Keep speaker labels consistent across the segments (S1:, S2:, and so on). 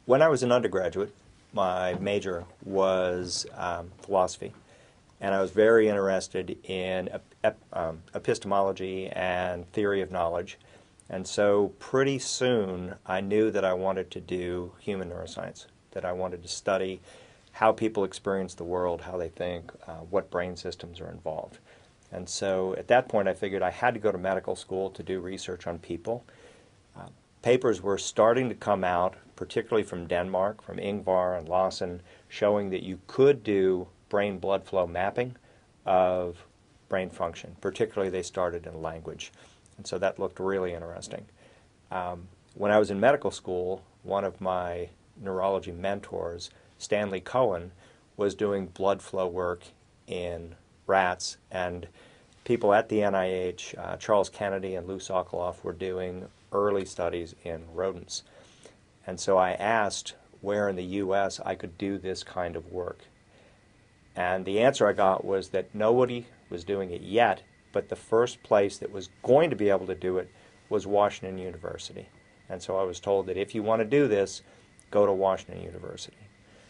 S1: When I was an undergraduate, my major was philosophy, and I was very interested in epistemology and theory of knowledge. And so pretty soon I knew that I wanted to do human neuroscience, that I wanted to study how people experience the world, how they think, what brain systems are involved. And so at that point I figured I had to go to medical school to do research on people. Papers were starting to come out, particularly from Denmark, from Ingvar and Lawson, showing that you could do brain blood flow mapping of brain function. Particularly they started in language. And so that looked really interesting. When I was in medical school, one of my neurology mentors, Stanley Cohen, was doing blood flow work in rats, and people at the NIH, Charles Kennedy and Lou Sokoloff, were doing early studies in rodents. And so I asked where in the U.S. I could do this kind of work. And the answer I got was that nobody was doing it yet, but the first place that was going to be able to do it was Washington University. And so I was told that if you want to do this, go to Washington University.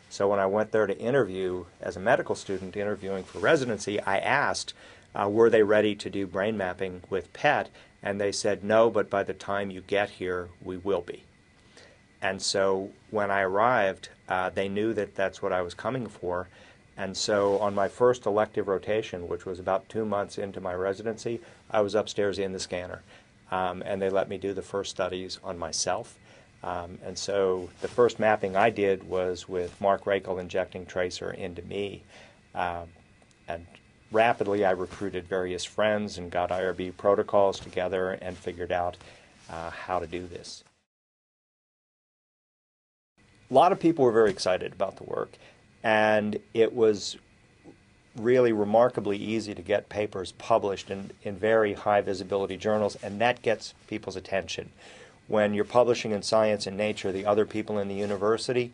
S1: So when I went there to interview as a medical student, interviewing for residency, I asked, were they ready to do brain mapping with PET? And they said, no, but by the time you get here, we will be. And so when I arrived, they knew that that's what I was coming for. And so on my first elective rotation, which was about 2 months into my residency, I was upstairs in the scanner. And they let me do the first studies on myself. And so the first mapping I did was with Mark Rakel injecting tracer into me. And rapidly I recruited various friends and got IRB protocols together and figured out how to do this. A lot of people were very excited about the work, and it was really remarkably easy to get papers published in very high visibility journals, and that gets people's attention. When you're publishing in Science and Nature, the other people in the university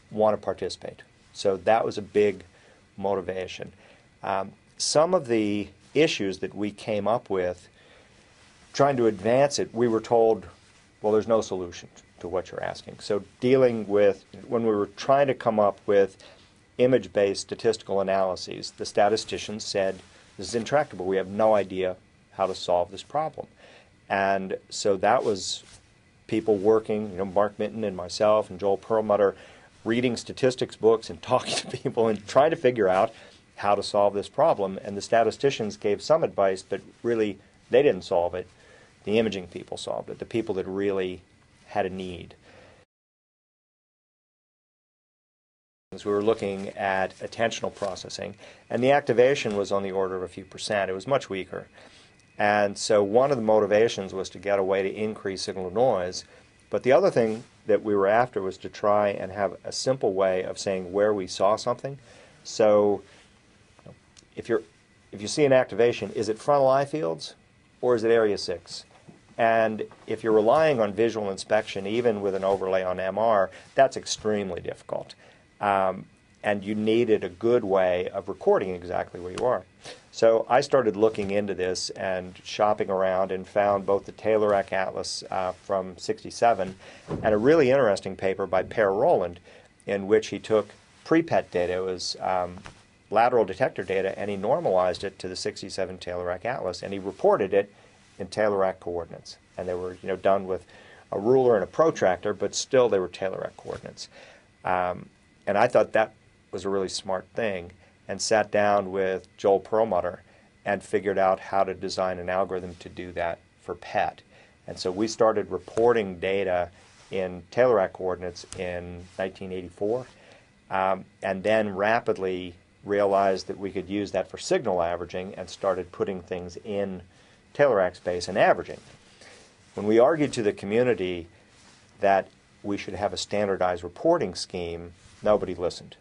S1: want to participate. So that was a big motivation. Some of the issues that we came up with, trying to advance it, we were told, well, there's no solution to what you're asking. So dealing with, when we were trying to come up with image-based statistical analyses, the statisticians said, this is intractable. We have no idea how to solve this problem. And so that was people working, Mark Minton and myself and Joel Perlmutter, reading statistics books and talking to people and trying to figure out how to solve this problem. And the statisticians gave some advice, but really they didn't solve it. The imaging people solved it, the people that really had a need. We were looking at attentional processing, and the activation was on the order of a few percent. It was much weaker. And so one of the motivations was to get a way to increase signal to noise. But the other thing that we were after was to try and have a simple way of saying where we saw something. So if you see an activation, is it frontal eye fields or is it area 6? And if you're relying on visual inspection, even with an overlay on MR, that's extremely difficult. And you needed a good way of recording exactly where you are. So I started looking into this and shopping around and found both the Taylor-Eck Atlas from '67 and a really interesting paper by Per Roland in which he took pre-PET data. It was lateral detector data, and he normalized it to the '67 Taylor-Eck Atlas, and he reported it in Taylor-Eck coordinates. And they were done with a ruler and a protractor, but still they were Taylor-Eck coordinates. And I thought that was a really smart thing, and sat down with Joel Perlmutter and figured out how to design an algorithm to do that for PET. And so we started reporting data in Taylor-Eck coordinates in 1984, and then rapidly realized that we could use that for signal averaging and started putting things in Taylor-Eck space and averaging. When we argued to the community that we should have a standardized reporting scheme, nobody listened.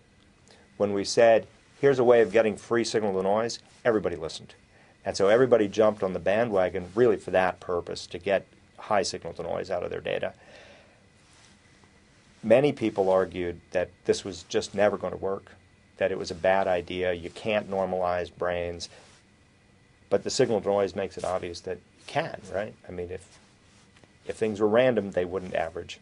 S1: When we said, here's a way of getting free signal to noise, everybody listened. And so everybody jumped on the bandwagon really for that purpose, to get high signal to noise out of their data. Many people argued that this was just never going to work, that it was a bad idea, you can't normalize brains, but the signal to noise makes it obvious that you can, right? I mean, if things were random, they wouldn't average